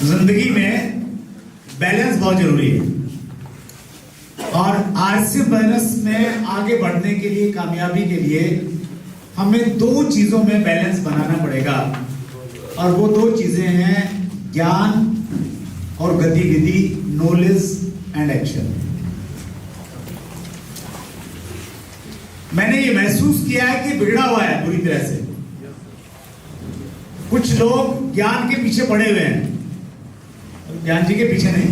जिंदगी में बैलेंस बहुत जरूरी है और आरसीएम बैलेंस में आगे बढ़ने के लिए, कामयाबी के लिए हमें दो चीजों में बैलेंस बनाना पड़ेगा और वो दो चीजें हैं ज्ञान और गतिविधि, नॉलेज एंड एक्शन। मैंने ये महसूस किया है कि बिगड़ा हुआ है पूरी तरह से। कुछ लोग ज्ञान के पीछे पड़े हुए हैं, ज्ञान जी के पीछे नहीं,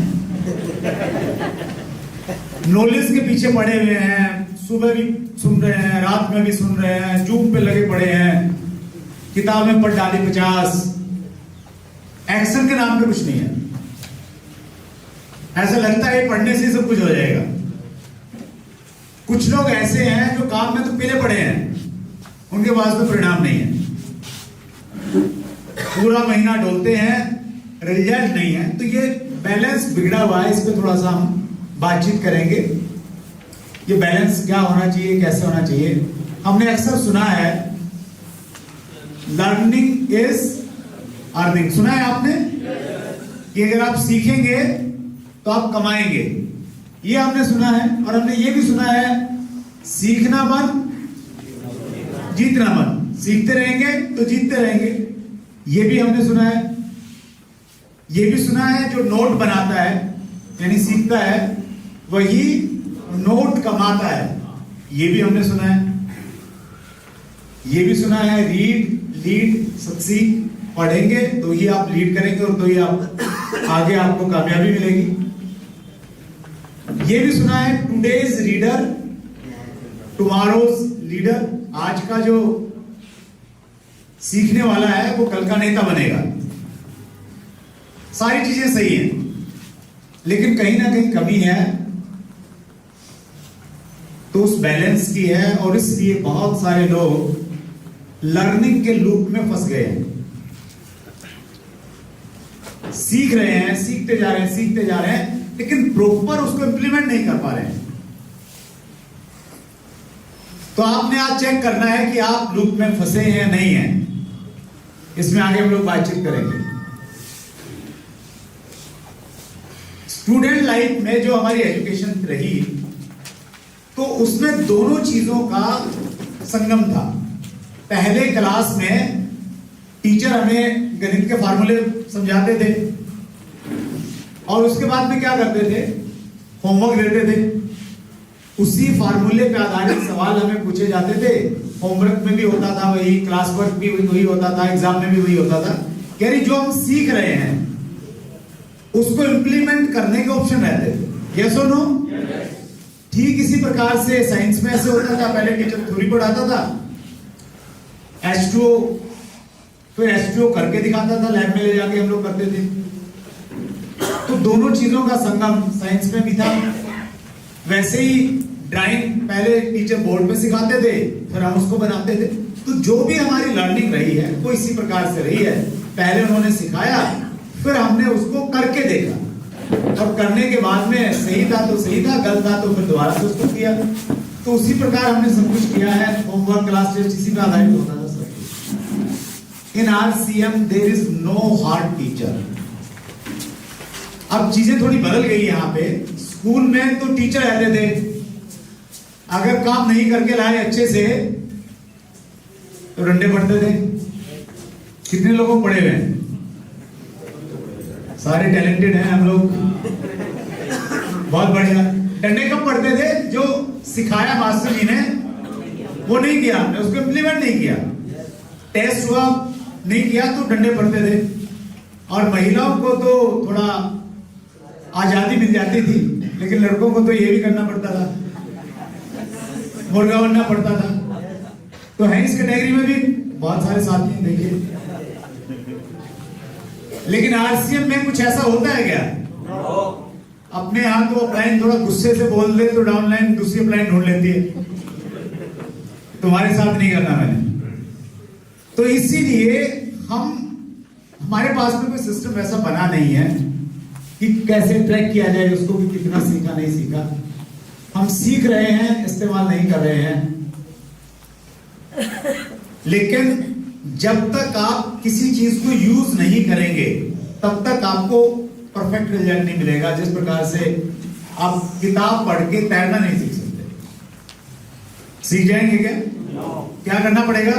नॉलेज के पीछे पड़े हुए हैं। सुबह भी सुन रहे हैं, रात में भी सुन रहे हैं, जूम पे लगे पड़े हैं, किताबें पढ़ डाली 50। एक्शन के नाम पे कुछ नहीं है। ऐसा लगता है पढ़ने से सब कुछ हो जाएगा। कुछ लोग ऐसे हैं जो काम में तो पीले पड़े हैं, उनके पास तो परिणाम नहीं है, पूरा महीना डोलते हैं, रिजल्ट नहीं है। तो ये बैलेंस बिगड़ा हुआ है, इस पे थोड़ा सा हम बातचीत करेंगे। ये बैलेंस क्या होना चाहिए, कैसे होना चाहिए। हमने अक्सर सुना है लर्निंग इज अर्निंग, सुना है आपने कि अगर आप सीखेंगे तो आप कमाएंगे, ये हमने सुना है। और हमने ये भी सुना है सीखना बंद, जीतना बंद। सीखते रहेंगे तो जीतते रहेंगे, ये भी हमने सुना है। ये भी सुना है जो नोट बनाता है यानी सीखता है वही नोट कमाता है, ये भी हमने सुना है। ये भी सुना है रीड लीड सक्सीड, पढ़ेंगे तो ही आप लीड करेंगे और तो ही आप आगे आपको कामयाबी मिलेगी। ये भी सुना है टुडेज रीडर टुमारोज लीडर, आज का जो सीखने वाला है वो कल का नेता बनेगा। सारी चीजें सही हैं, लेकिन कहीं ना कहीं कमी है तो उस बैलेंस की है। और इसलिए बहुत सारे लोग लर्निंग के लूप में फंस गए हैं। सीख रहे हैं, सीखते जा रहे हैं, सीखते जा रहे हैं, लेकिन प्रॉपर उसको इंप्लीमेंट नहीं कर पा रहे हैं। तो आपने आज चेक करना है कि आप लूप में फंसे हैं या नहीं हैं। इसमें आगे हम लोग बातचीत करेंगे। स्टूडेंट लाइफ में जो हमारी एजुकेशन रही तो उसमें दोनों चीजों का संगम था। पहले क्लास में टीचर हमें गणित के फार्मूले समझाते थे और उसके बाद में क्या करते थे, होमवर्क देते थे। उसी फार्मूले पे आधारित सवाल हमें पूछे जाते थे। होमवर्क में भी होता था वही, क्लास वर्क भी वही होता था, एग्जाम में भी वही होता था। यानी जो हम सीख रहे हैं उसको इंप्लीमेंट करने के ऑप्शन रहते थे। यस और नो? ठीक इसी प्रकार से साइंस में ऐसे होता था। पहले टीचर थ्योरी पढ़ाता था, H2O, फिर H2O करके दिखाता था, लैब में ले जाके हम लोग करते थे। तो दोनों चीजों का संगम साइंस में भी था। वैसे ही ड्राइंग पहले टीचर बोर्ड पे सिखाते थे, फिर हम उसको बनाते थे। तो जो भी हमारी लर्निंग रही है वो इसी प्रकार से रही है। पहले उन्होंने सिखाया, फिर हमने उसको करके देखा और करने के बाद में सही था तो सही था, गलत था तो फिर दोबारा से उसको किया। तो उसी प्रकार हमने सब कुछ किया है। होमवर्क, क्लास टेस्ट इसी पे आधारित होता था सब कुछ। In RCM there is no hard teacher. अब चीजें थोड़ी बदल गई यहाँ पे। स्कूल में तो टीचर रहते थे, अगर काम नहीं करके लाए अच्छे से तो डंडे पड़ते थे। कितने लोगों को पड़े हुए हैं? सारे टैलेंटेड हैं हम लोग, बहुत बढ़िया। डंडे कब पड़ते थे? जो सिखाया मास्टर जी ने वो नहीं किया, हमने उसको इम्प्लीमेंट नहीं किया। टेस्ट हुआ, नहीं किया तो डंडे पड़ते थे। और महिलाओं को तो थोड़ा आजादी मिल जाती थी, लेकिन लड़कों को तो ये भी करना पड़ता था, मुर्गा बनना पड़ता था। तो है इस कैटेगरी में भी बहुत सारे साथी हैं, देखिए। लेकिन आरसीएम में कुछ ऐसा होता है क्या? अपने यहाँ तो अपलाइन थोड़ा गुस्से से बोल दे तो डाउनलाइन दूसरी अपलाइन ढूंढ लेती है। तुम्हारे साथ नहीं करना मैंने। तो इसीलिए हमारे पास में कोई सिस्टम ऐसा बना नहीं है कि कैसे ट्रैक किया जाए उसको कि कितना सीखा नहीं सीखा। हम सीख रहे हैं, इस्तेमाल नहीं कर रहे हैं। लेकिन जब तक आप किसी चीज को यूज नहीं करेंगे तब तक आपको परफेक्ट रिजल्ट नहीं मिलेगा। जिस प्रकार से आप किताब पढ़ के तैरना नहीं सीख सकते। सीख जाएंगे क्या? क्या करना पड़ेगा?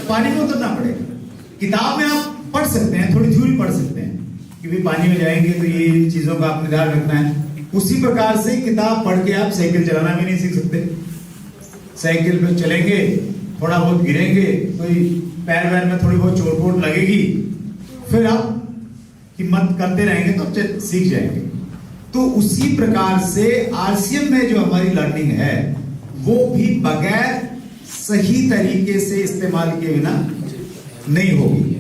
पानी में उतरना पड़ेगा। किताब में आप पढ़ सकते हैं, थोड़ी थ्योरी पढ़ सकते हैं कि भाई पानी में जाएंगे तो ये चीजों का आपने ध्यान रखना है। उसी प्रकार से किताब पढ़ के आप साइकिल चलाना भी नहीं सीख सकते। साइकिल पे चलेंगे, थोड़ा बहुत गिरेंगे, कोई पैर वैर में थोड़ी बहुत चोट वोट लगेगी, फिर आप हिम्मत करते रहेंगे तो सीख जाएंगे। तो उसी प्रकार से आरसीएम में जो हमारी लर्निंग है वो भी बगैर सही तरीके से इस्तेमाल किए बिना नहीं होगी।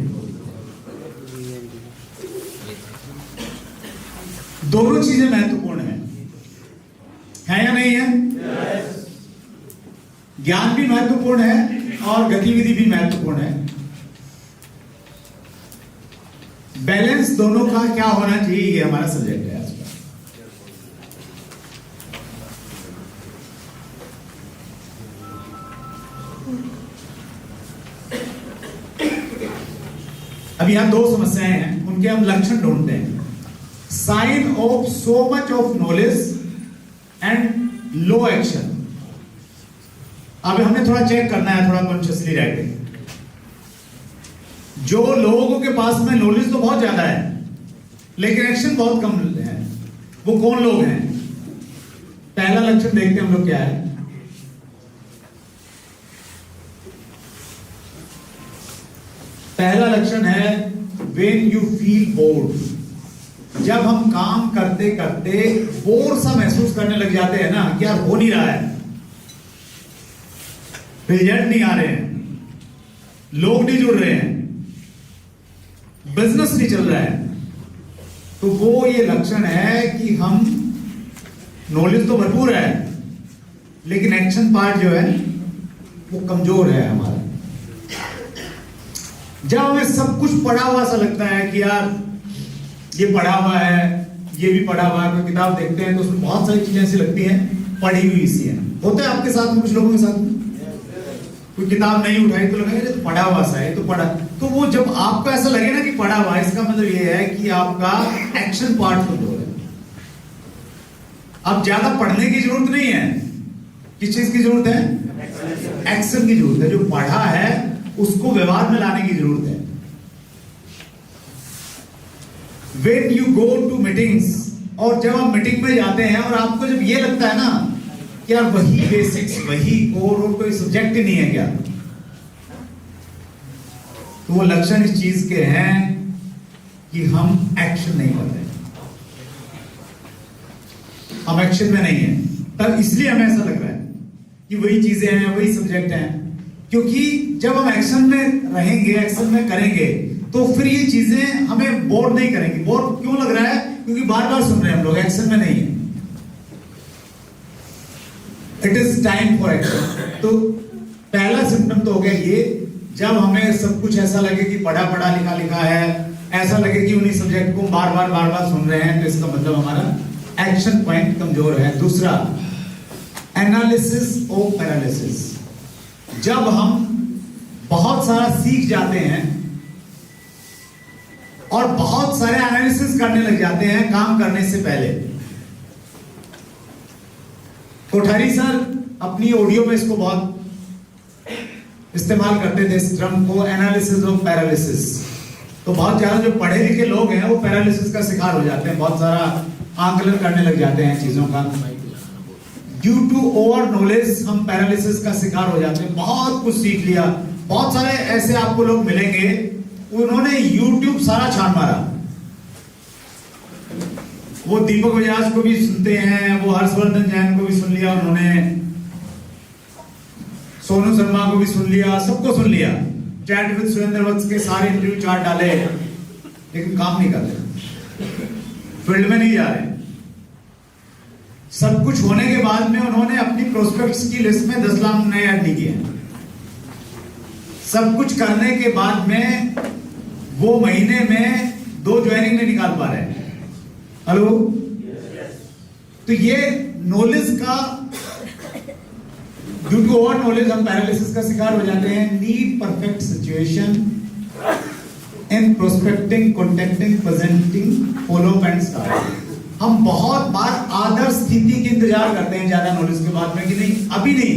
दोनों चीजें महत्वपूर्ण है या नहीं है? ज्ञान भी महत्वपूर्ण है और गतिविधि भी महत्वपूर्ण है। बैलेंस दोनों का क्या होना चाहिए, ये हमारा सब्जेक्ट है आज का। अब यहां दो समस्याएं हैं, उनके हम लक्षण ढूंढते हैं। Sign of so much of knowledge and low action. अब हमें थोड़ा चेक करना है, थोड़ा कॉन्शियसली रहकर। जो लोगों के पास में नॉलेज तो बहुत ज्यादा है लेकिन एक्शन बहुत कम है, वो कौन लोग हैं? पहला लक्षण देखते हैं हम लोग क्या है। पहला लक्षण है when you feel bored। जब हम काम करते करते बोर सा महसूस करने लग जाते हैं ना कि यार हो नहीं रहा है, रिजल्ट नहीं आ रहे हैं, लोग नहीं जुड़ रहे हैं, बिजनेस नहीं चल रहा है, तो वो ये लक्षण है कि हम नॉलेज तो भरपूर है लेकिन एक्शन पार्ट जो है वो कमजोर है हमारा। जब हमें सब कुछ पढ़ा हुआ सा लगता है कि यार ये पढ़ा हुआ है, ये भी पढ़ा हुआ है, कोई किताब देखते हैं तो उसमें बहुत सारी चीजें ऐसी लगती हैं पढ़ी हुई सी है। होता है आपके साथ में, कुछ लोगों के साथ में कोई किताब नहीं उठाई तो लगा तो पढ़ा हुआ सा है, तो पढ़ा। तो वो जब आपको ऐसा लगे ना कि पढ़ा हुआ है, इसका मतलब ये है कि आपका एक्शन पार्ट कमजोर है। अब ज्यादा पढ़ने की जरूरत नहीं है, किस चीज की जरूरत है? एक्शन की जरूरत है। जो पढ़ा है उसको व्यवहार में लाने की जरूरत है। When you go to meetings, और जब आप मीटिंग में जाते हैं और आपको जब ये लगता है ना कि यार वही बेसिक्स, वही कोर, और कोई सब्जेक्ट ही नहीं है क्या, तो वो लक्षण इस चीज के हैं कि हम एक्शन नहीं कर रहे, हम एक्शन में नहीं है। तब इसलिए हमें ऐसा लग रहा है कि वही चीजें हैं, वही सब्जेक्ट हैं। क्योंकि जब हम एक्शन में रहेंगे, एक्शन में करेंगे, तो फिर ये चीजें हमें बोर नहीं करेंगी। बोर क्यों लग रहा है? क्योंकि बार बार सुन रहे हैं हम लोग, एक्शन में नहीं है। It is time for action. तो पहला सिम्टम तो हो गया ये, जब हमें सब कुछ ऐसा लगे कि पढ़ा पढ़ा लिखा लिखा है, ऐसा लगे कि उन्हीं सब्जेक्ट को बार बार सुन रहे हैं, तो इसका मतलब हमारा एक्शन पॉइंट कमजोर है। दूसरा, एनालिसिस ऑफ पैरालिसिस। जब हम बहुत सारा सीख जाते हैं और बहुत सारे एनालिसिस करने लग जाते हैं काम करने से पहले। कोठारी सर अपनी ऑडियो में इसको बहुत इस्तेमाल करते थे, इस ड्रम को, एनालिसिस ऑफ पैरालिसिस। तो बहुत ज्यादा जो पढ़े लिखे लोग हैं वो पैरालिसिस का शिकार हो जाते हैं, बहुत सारा आंकलन करने लग जाते हैं चीजों का। ड्यू टू ओवर नॉलेज हम पैरालिसिस का शिकार हो जाते हैं। बहुत कुछ सीख लिया, बहुत सारे ऐसे आपको लोग मिलेंगे, उन्होंने YouTube सारा छान मारा। वो दीपक बजाज को भी सुनते हैं, वो हर्षवर्धन जैन को भी सुन लिया उन्होंने, सोनू शर्मा को भी सुन लिया, सबको सुन लिया। चैट विद सुरेंद्र वत्स के सारे इंटरव्यू चार्ट डाले, लेकिन काम नहीं कर रहे, फील्ड में नहीं जा रहे। सब कुछ होने के बाद में उन्होंने अपनी प्रोस्पेक्ट्स की लिस्ट में 10 लाख नए ऐड नहीं किए। सब कुछ करने के बाद में वो महीने में 2 ज्वाइनिंग नहीं निकाल पा रहे। हेलो, तो ये नॉलेज का, ड्यू टू ओवर नॉलेज हम पैरालिसिस का शिकार हो जाते हैं। Need perfect situation in prospecting, contacting, presenting, follow up and start. हम बहुत बार आदर्श स्थिति के इंतजार करते हैं ज्यादा नॉलेज के बाद में कि नहीं अभी नहीं,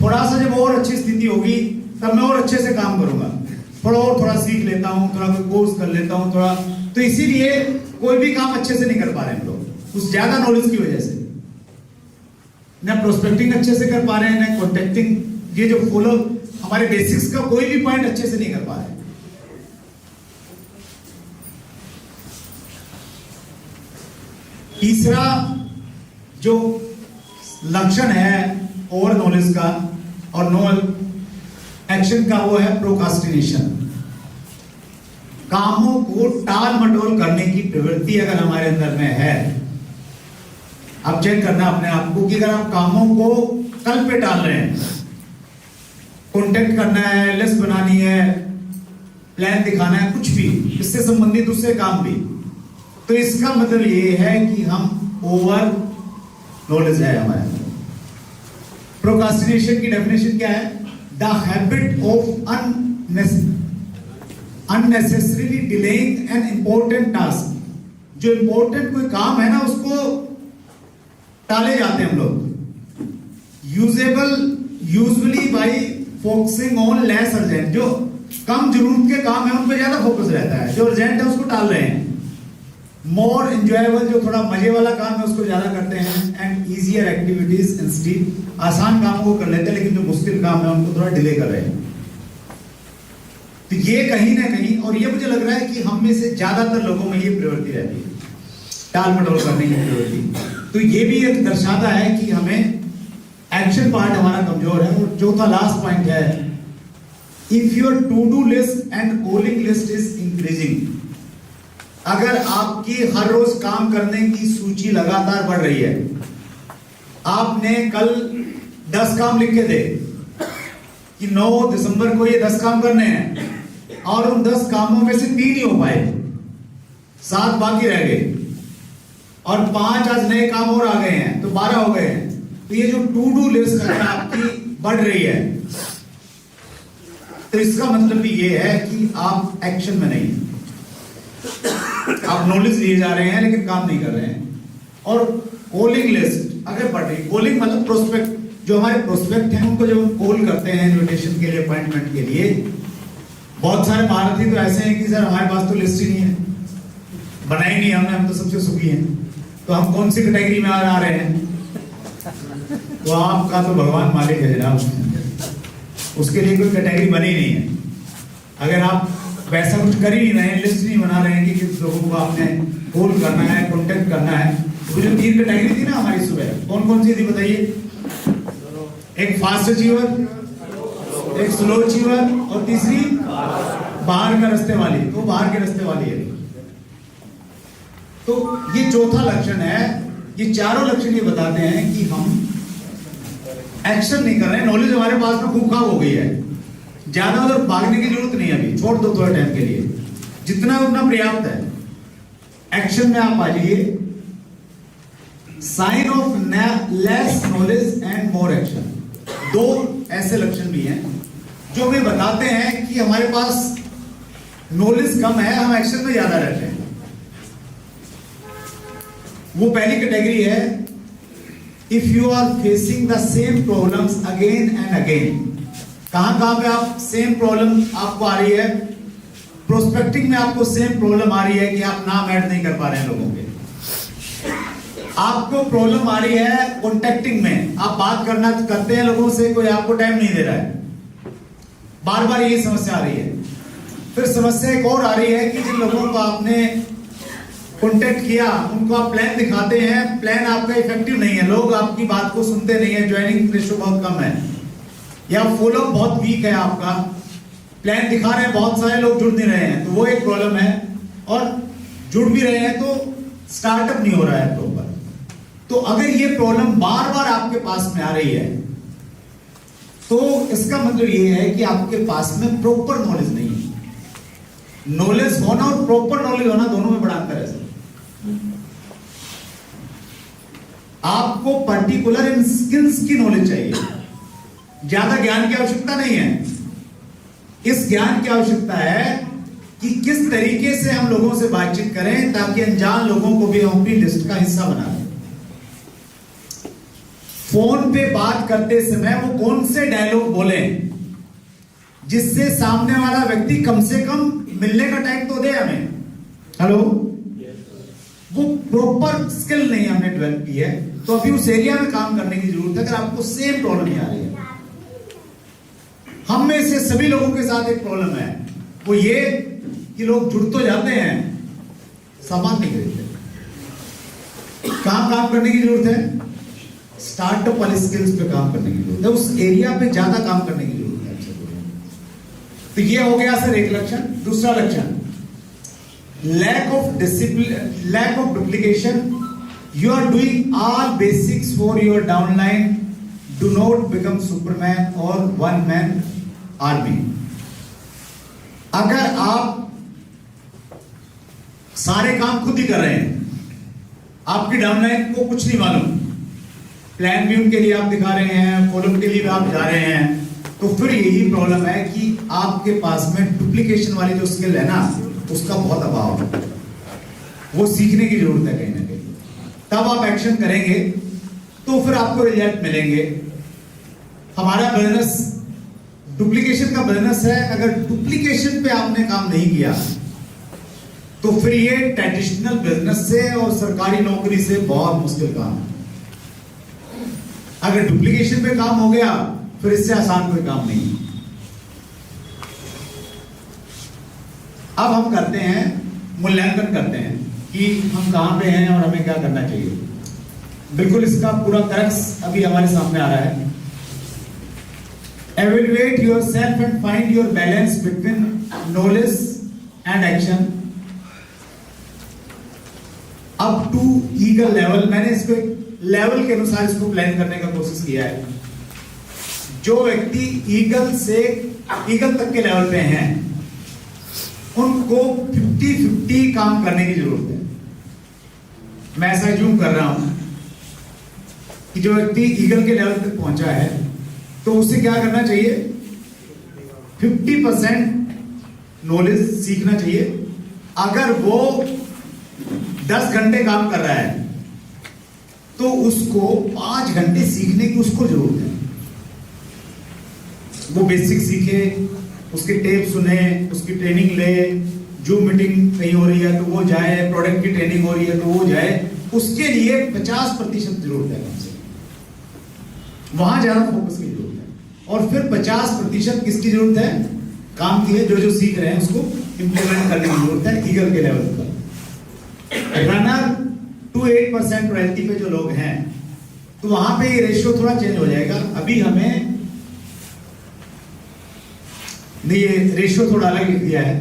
थोड़ा सा जब और अच्छी स्थिति होगी तब मैं और अच्छे से काम करूंगा, थोड़ा सीख लेता हूं, थोड़ा कोई कोर्स कर लेता हूं थोड़ा। तो इसीलिए कोई भी काम अच्छे से नहीं कर पा रहे हैं लोग उस ज्यादा नॉलेज की वजह से। ना प्रोस्पेक्टिंग अच्छे से कर पा रहे हैं, ना कॉन्टेक्टिंग, ये जो फॉलो हमारे बेसिक्स का कोई भी पॉइंट अच्छे से नहीं कर पा रहे हैं। तीसरा जो लक्षण है ओवर नॉलेज का और नो एक्शन का वो है प्रोकास्टिनेशन। कामों को टाल मटोल करने की प्रवृत्ति अगर हमारे अंदर में है, अब चेक करना अपने आप को कि अगर आप कामों को कल पे टाल रहे हैं, कॉन्टेक्ट करना है, लिस्ट बनानी है, प्लान दिखाना है, कुछ भी इससे संबंधित दूसरे काम भी, तो इसका मतलब ये है कि हम ओवर नॉलेज है हमारे अंदर। प्रोकास्टिनेशन की डेफिनेशन क्या है? The habit of unnecessarily delaying an important task. जो इंपॉर्टेंट कोई काम है ना उसको टाले जाते हैं हम लोग, usually bye focusing on less urgent. जो कम जरूरत के काम है उन पे ज्यादा फोकस रहता है, जो अर्जेंट है उसको टाल रहे हैं। मोर एंजॉयबल, जो थोड़ा मजे वाला काम है उसको ज्यादा करते हैं। एंड इजियर एक्टिविटीज इंस्टीड, आसान काम को कर लेते हैं लेकिन जो मुश्किल काम है उनको थोड़ा डिले कर रहे हैं। तो ये कहीं ना कहीं, और ये मुझे लग रहा है कि हम में से ज्यादातर लोगों में ये प्रवृत्ति रहती है, टाल मटोल करने की प्रवृत्ति। तो ये भी एक दर्शाता है कि हमें एक्शन पार्ट हमारा कमजोर है। और चौथा लास्ट पॉइंट है, if your to do list and calling list is increasing. अगर आपकी हर रोज काम करने की सूची लगातार बढ़ रही है, आपने कल 10 काम लिखे थे कि 9 दिसंबर को ये 10 काम करने हैं, और उन 10 कामों में से 3 ही हो पाए, 7 बाकी रह गए, और 5 आज नए काम और आ गए हैं, तो 12 हो गए हैं। तो ये जो टू डू लिस्ट अगर आपकी बढ़ रही है तो इसका मतलब भी ये है कि आप एक्शन में नहीं, आप नॉलेज लिए जा रहे हैं लेकिन काम नहीं कर रहे हैं। और कॉलिंग लिस्ट अगर बढ़ रही, कॉलिंग मतलब प्रोस्पेक्ट, जो हमारे प्रोस्पेक्ट हैं उनको जब हम कॉल करते हैं इन्विटेशन के लिए, अपॉइंटमेंट के लिए, बहुत सारे भारतीय तो ऐसे हैं कि सर हमारे पास तो लिस्ट ही नहीं है, बनाई नहीं हमने, हम तो सबसे सुखी हैं, तो हम कौन सी कैटेगरी में आ रहे हैं? तो आपका तो भगवान मालिक है जनाब, उसके लिए कोई कैटेगरी बनी नहीं है। अगर आप वैसा कुछ कर ही नहीं रहे हैं, लिस्ट नहीं बना रहे हैं कि किस लोगों को आपने कॉल करना है, कॉन्टेक्ट करना है, तो जो 3 कैटेगरी थी ना हमारी सुबह, कौन कौन सी थी बताइए? एक फास्ट अचीवर, एक स्लो अचीवर, और तीसरी बाहर का रास्ते वाली। तो बाहर के रास्ते वाली है। तो ये चौथा लक्षण है। ये चारों लक्षण ये बताते हैं कि हम एक्शन नहीं कर रहे हैं। नॉलेज हमारे पास में खूब हो गई है, ज्यादा उधर भागने की जरूरत नहीं है, अभी छोड़ दो थोड़ा टाइम के लिए, जितना उतना पर्याप्त है। एक्शन में आप आ जाइए। Sign of less knowledge and more action, 2 ऐसे लक्षण भी हैं जो हमें बताते हैं कि हमारे पास नॉलेज कम है, हम एक्शन में ज्यादा रहते हैं। वो पहली कैटेगरी है, if you are facing the same problems again and again. कहां पे आप सेम प्रॉब्लम आपको आ रही है? प्रोस्पेक्टिंग में आपको सेम प्रॉब्लम आ रही है कि आप नाम ऐड नहीं कर पा रहे हैं लोगों के। आपको प्रॉब्लम आ रही है कॉन्टेक्टिंग में, आप बात करना करते हैं लोगों से, कोई आपको टाइम नहीं दे रहा है, बार बार यही समस्या आ रही है। फिर समस्या एक और आ रही है कि जिन लोगों को आपने कॉन्टेक्ट किया उनको आप प्लान दिखाते हैं, प्लान आपका इफेक्टिव नहीं है, लोग आपकी बात को सुनते नहीं है, ज्वाइनिंग रेशियो बहुत कम है, या फॉलो बहुत वीक है आपका। प्लान दिखा रहे हैं, बहुत सारे लोग जुड़ नहीं रहे हैं, तो वो एक प्रॉब्लम है। और जुड़ भी रहे हैं तो स्टार्टअप नहीं हो रहा है प्रॉपर। तो अगर ये प्रॉब्लम बार बार आपके पास में आ रही है तो इसका मतलब ये है कि आपके पास में प्रॉपर नॉलेज नहीं है। नॉलेज होना और प्रॉपर नॉलेज होना दोनों में बड़ा अंतर है। आपको पर्टिकुलर इन स्किल्स की नॉलेज चाहिए, ज्यादा ज्ञान की आवश्यकता नहीं है। इस ज्ञान की आवश्यकता है कि किस तरीके से हम लोगों से बातचीत करें ताकि अनजान लोगों को भी हम अपनी लिस्ट का हिस्सा बना लें। फोन पे बात करते समय वो कौन से डायलॉग बोलें जिससे सामने वाला व्यक्ति कम से कम मिलने का टाइम तो दे हमें। हेलो, वो प्रॉपर स्किल नहीं हमने डेवलप की है, तो अभी उस एरिया में काम करने की जरूरत है। अगर आपको सेम प्रॉब्लम नहीं आ रही है, हम में से सभी लोगों के साथ एक प्रॉब्लम है, वो ये कि लोग जुड़ तो जाते हैं, सामान नहीं खरीदते। काम करने की जरूरत है, स्टार्टअप वाले स्किल्स पे काम करने की जरूरत है, उस एरिया पे ज्यादा काम करने की जरूरत है। तो ये हो गया सर एक लक्षण। दूसरा लक्षण, lack of discipline, lack of duplication. You are doing all basics for your downline, do not become superman और वन मैन आर्मी। अगर आप सारे काम खुद ही कर रहे हैं, आपकी डाउनलाइन को कुछ नहीं मालूम, प्लान भी उनके लिए आप दिखा रहे हैं, कॉलम के लिए भी आप जा रहे हैं, तो फिर यही प्रॉब्लम है कि आपके पास में डुप्लीकेशन वाली जो स्किल है ना, उसका बहुत अभाव है। वो सीखने की जरूरत है कहीं ना कहीं। तब आप एक्शन करेंगे तो फिर आपको रिजल्ट मिलेंगे। हमारा बिजनेस डुप्लीकेशन का बिजनेस है। अगर डुप्लीकेशन पे आपने काम नहीं किया तो फिर ये ट्रेडिशनल बिजनेस से और सरकारी नौकरी से बहुत मुश्किल काम है। अगर डुप्लीकेशन पे काम हो गया फिर इससे आसान कोई काम नहीं। अब हम करते हैं मूल्यांकन करते हैं कि हम कहां पे हैं और हमें क्या करना चाहिए। बिल्कुल इसका पूरा क्रक्स अभी हमारे सामने आ रहा है। Evaluate yourself and find your balance between knowledge and action up to eagle level। मैंने इसको लेवल के अनुसार इसको प्लान करने का कोशिश किया है। जो व्यक्ति ईगल तक के लेवल पे हैं उनको 50-50 काम करने की जरूरत है। मैं ऐसा जूम कर रहा हूं कि जो व्यक्ति ईगल के लेवल तक पहुंचा है तो उसे क्या करना चाहिए, 50% नॉलेज सीखना चाहिए। अगर वो 10 घंटे काम कर रहा है तो उसको 5 घंटे सीखने की उसको जरूरत है। वो बेसिक सीखे, उसके टेप सुने, उसकी ट्रेनिंग ले, जूम मीटिंग कहीं हो रही है तो वो जाए, प्रोडक्ट की ट्रेनिंग हो रही है तो वो जाए। उसके लिए 50% जरूरत है, वहां ज्यादा फोकस की जरूरत है। और फिर 50% किसकी जरूरत है, काम की है। जो सीख रहे हैं उसको इंप्लीमेंट करने की जरूरत है ईगल के लेवल पर। रनर टू 8% रॉयल्टी पे जो लोग हैं तो वहां पे ये रेशियो थोड़ा चेंज हो जाएगा। अभी हमें ये रेशियो थोड़ा अलग लिख दिया है।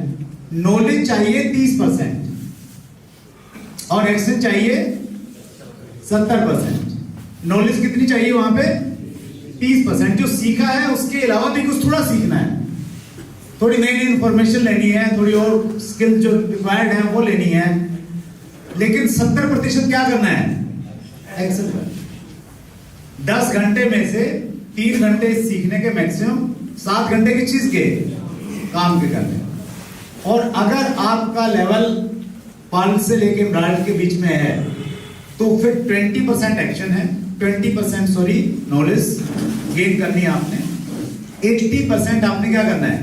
नॉलेज चाहिए 30% और एक्शन चाहिए 70%। नॉलेज कितनी चाहिए वहां पे, 30%। जो सीखा है उसके अलावा भी कुछ थोड़ा सीखना है, थोड़ी नई इंफॉर्मेशन लेनी है, थोड़ी और स्किल जो रिक्वायर्ड है वो लेनी है। लेकिन 70% क्या करना है, एक्शन करना। 10 घंटे में से 3 घंटे सीखने के, मैक्सिमम 7 घंटे की चीज के काम के करने। और अगर आपका लेवल पाल से लेके ब्रांड के बीच में है तो फिर 20% एक्शन है, 20% नॉलेज गेन करनी है आपने। 80% आपने क्या करना है,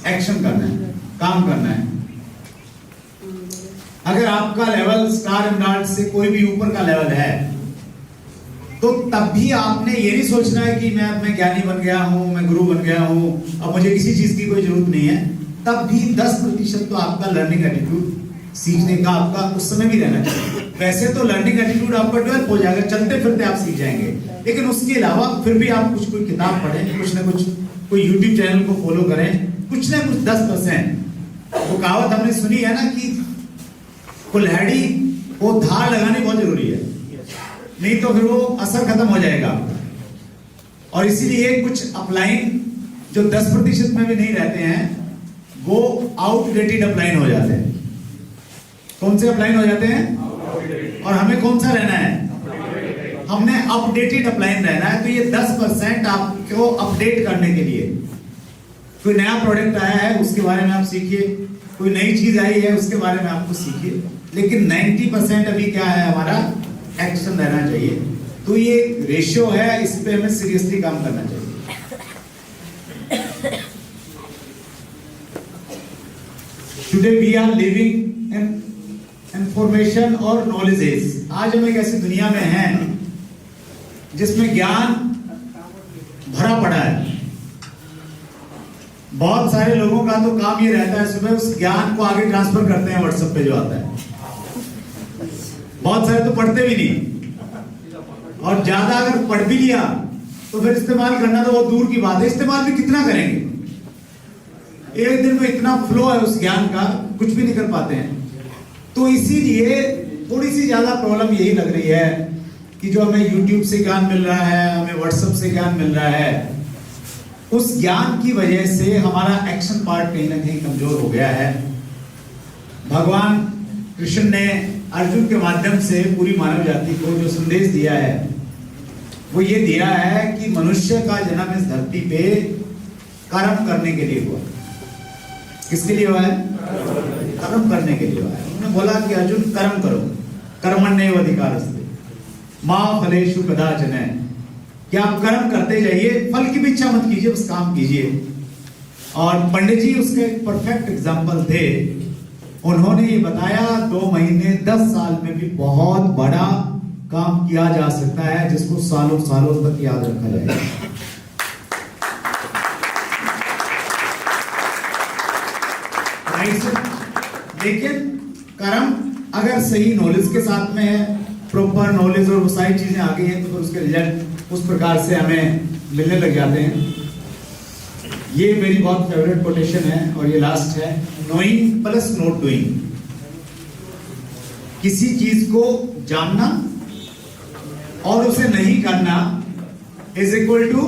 एक्शन करना है, काम करना है। अगर आपका लेवल स्टार एमराल्ड से कोई भी ऊपर का लेवल है तो तब भी आपने ये नहीं सोचना है कि मैं ज्ञानी बन गया हूं, मैं गुरु बन गया हूं, अब मुझे किसी चीज की कोई जरूरत नहीं है। तब भी 10% तो आपका लर्निंग एटीट्यूड, सीखने का आपका उस समय भी रहना चाहिए। वैसे तो लर्निंग एटीट्यूड आपका डेवलप हो जाएगा, चलते फिरते आप सीख जाएंगे। लेकिन उसके अलावा फिर भी आप कोई किताब पढ़ें, कुछ ना कुछ, कोई यूट्यूब चैनल को फॉलो करें, कुछ ना कुछ 10%। वो कहावत हमने सुनी है ना कि कुल्हाड़ी को धार लगानी बहुत जरूरी है, नहीं तो फिर वो असर खत्म हो जाएगा। और इसीलिए कुछ अपलाइन जो 10% में भी नहीं रहते हैं वो आउटडेटेड अपलाइन हो जाते हैं। कौन से अपलाइन हो जाते हैं, और हमें कौन सा रहना है, हमने अपडेटेड अपलाइन रहना है। तो ये 10% आपको अपडेट करने के लिए कोई नया प्रोडक्ट आया है उसके बारे में आप सीखिए, कोई नई चीज आई है उसके बारे में आपको सीखिए, लेकिन 90% अभी क्या है, हमारा एक्शन रहना चाहिए। तो ये रेशियो है, इस पे हमें सीरियसली काम करना चाहिए। Today we are living in information और नॉलेजेस। आज हम एक ऐसी दुनिया में हैं जिसमें ज्ञान भरा पड़ा है। बहुत सारे लोगों का तो काम ये रहता है सुबह उस ज्ञान को आगे ट्रांसफर करते हैं व्हाट्सएप पे जो आता है। बहुत सारे तो पढ़ते भी नहीं, और ज्यादा अगर पढ़ भी लिया तो फिर इस्तेमाल करना तो बहुत दूर की बात है। इस्तेमाल भी कितना करेंगे? एक दिन में इतना फ्लो है उस ज्ञान का, कुछ भी नहीं कर पाते हैं। तो इसीलिए थोड़ी सी ज्यादा प्रॉब्लम यही लग रही है कि जो हमें YouTube से ज्ञान मिल रहा है, हमें WhatsApp से ज्ञान मिल रहा है, उस ज्ञान की वजह से हमारा एक्शन पार्ट कहीं ना कहीं कमजोर हो गया है। भगवान कृष्ण ने अर्जुन के माध्यम से पूरी मानव जाति को जो संदेश दिया है वो ये दिया है कि मनुष्य का जन्म इस धरती पे कर्म करने के लिए हुआ। किसके लिए हुआ है? कर्म करने के लिए हुआ है। उन्होंने बोला कि अर्जुन कर्म करो, कर्मण्येव अधिकारस्ते मा फलेषु कदाचन, कि आप कर्म करते जाइए, फल की भी इच्छा मत कीजिए, बस काम कीजिए। और पंडित जी उसके एक परफेक्ट एग्जाम्पल थे। उन्होंने ये बताया 2 महीने 10 साल में भी बहुत बड़ा काम किया जा सकता है जिसको सालों सालों तक याद रखा जाएगा। लेकिन कर्म अगर सही नॉलेज के साथ में है, प्रॉपर नॉलेज और वो सारी चीजें आ गई हैं, तो फिर उसके रिजल्ट उस प्रकार से हमें मिलने लग जाते हैं। ये मेरी बहुत फेवरेट कोटेशन है और ये लास्ट है, नोइंग प्लस नॉट डूइंग। किसी चीज को जानना और उसे नहीं करना is equal to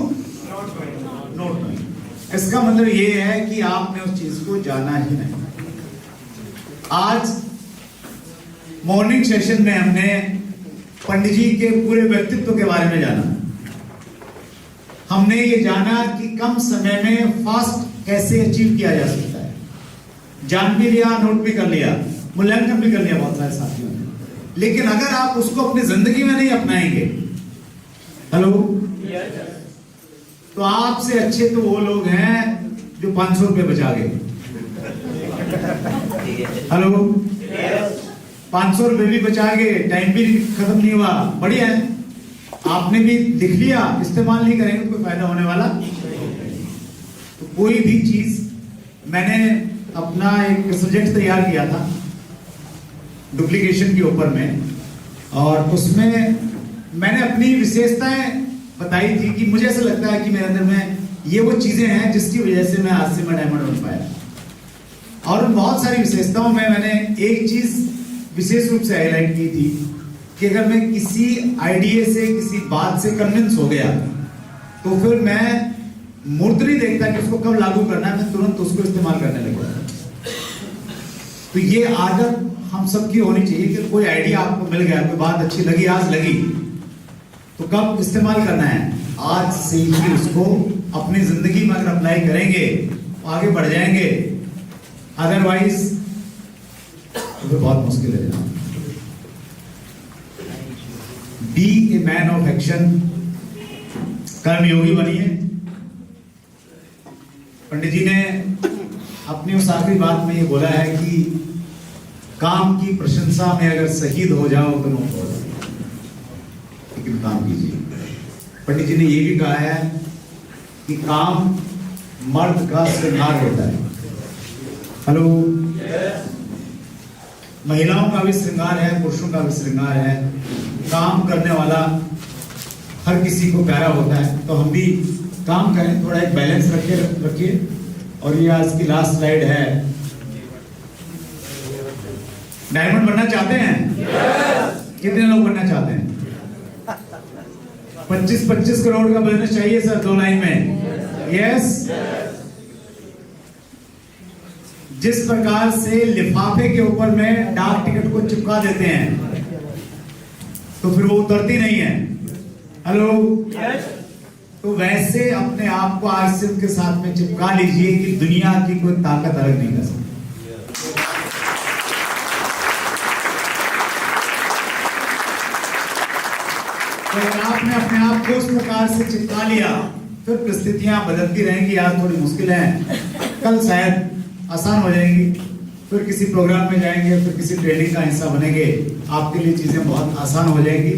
not knowing. इसका मतलब ये है कि आपने उस चीज को जाना ही नहीं। आज मॉर्निंग सेशन में हमने पंडित जी के पूरे व्यक्तित्व के बारे में जाना। हमने ये जाना कि कम समय में फास्ट कैसे अचीव किया जा सकता है। जान भी लिया, नोट भी कर लिया, मूल्यांकन भी कर लिया बहुत सारे साथियों ने। लेकिन अगर आप उसको अपनी जिंदगी में नहीं अपनाएंगे, हेलो, तो आपसे अच्छे तो वो लोग हैं जो 500 रुपए बचा गए। हेलो, 500 रुपए भी बचा गए, टाइम भी खत्म नहीं हुआ, बढ़िया है। आपने भी लिख लिया, इस्तेमाल नहीं करेंगे कोई फायदा होने वाला। तो कोई भी चीज, मैंने अपना एक सब्जेक्ट तैयार किया था डुप्लीकेशन के ऊपर में, और उसमें मैंने अपनी विशेषताएं बताई थी कि मुझे ऐसा लगता है कि मेरे अंदर में ये वो चीजें हैं जिसकी वजह से मैं आज से मैं डायमंड बन पाया। और उन बहुत सारी विशेषताओं में मैंने एक चीज विशेष रूप से हाईलाइट की थी कि अगर मैं किसी आइडिया से, किसी बात से कन्विंस हो गया तो फिर मैं मूर्त नहीं देखता कि उसको कब लागू करना है, मैं तुरंत उसको इस्तेमाल करने लग जाता। तो ये आदत हम सबकी होनी चाहिए कि कोई आइडिया आपको मिल गया, कोई बात अच्छी लगी, आज लगी, तो कब इस्तेमाल करना है? आज से ही उसको अपनी जिंदगी में अगर अप्लाई करेंगे तो आगे बढ़ जाएंगे, अदरवाइज तो बहुत मुश्किल है जनाब। Be a man of action, कर्मयोगी बनिए। पंडित जी ने अपनी उस आखिरी बात में ये बोला है कि काम की प्रशंसा में अगर शहीद हो जाओ तो नो प्रॉब्लम, लेकिन काम कीजिए। पंडित जी ने ये भी कहा है कि काम मर्द का श्रृंगार होता है। हेलो, महिलाओं का भी श्रृंगार है, पुरुषों का भी श्रृंगार है। काम करने वाला हर किसी को प्यारा होता है, तो हम भी काम करें, थोड़ा एक बैलेंस रखिए। और ये आज की लास्ट स्लाइड है। डायमंड बनना चाहते हैं? कितने लोग बनना चाहते हैं? 25-25 करोड़ का बिजनेस चाहिए सर, 2 लाइन में। यस। जिस प्रकार से लिफाफे के ऊपर में डाक टिकट को चिपका देते हैं तो फिर वो उतरती नहीं है। हेलो, तो वैसे अपने आप को आज से उनके साथ में चिपका लीजिए कि दुनिया की कोई ताकत अलग नहीं कर सकती। तो अगर आपने अपने आप को उस प्रकार से चिपका लिया, फिर परिस्थितियां बदलती रहेंगी। आज थोड़ी मुश्किल है, कल शायद आसान हो जाएंगी। फिर किसी प्रोग्राम में जाएंगे, फिर किसी ट्रेनिंग का हिस्सा बनेंगे, आपके लिए चीजें बहुत आसान हो जाएंगी।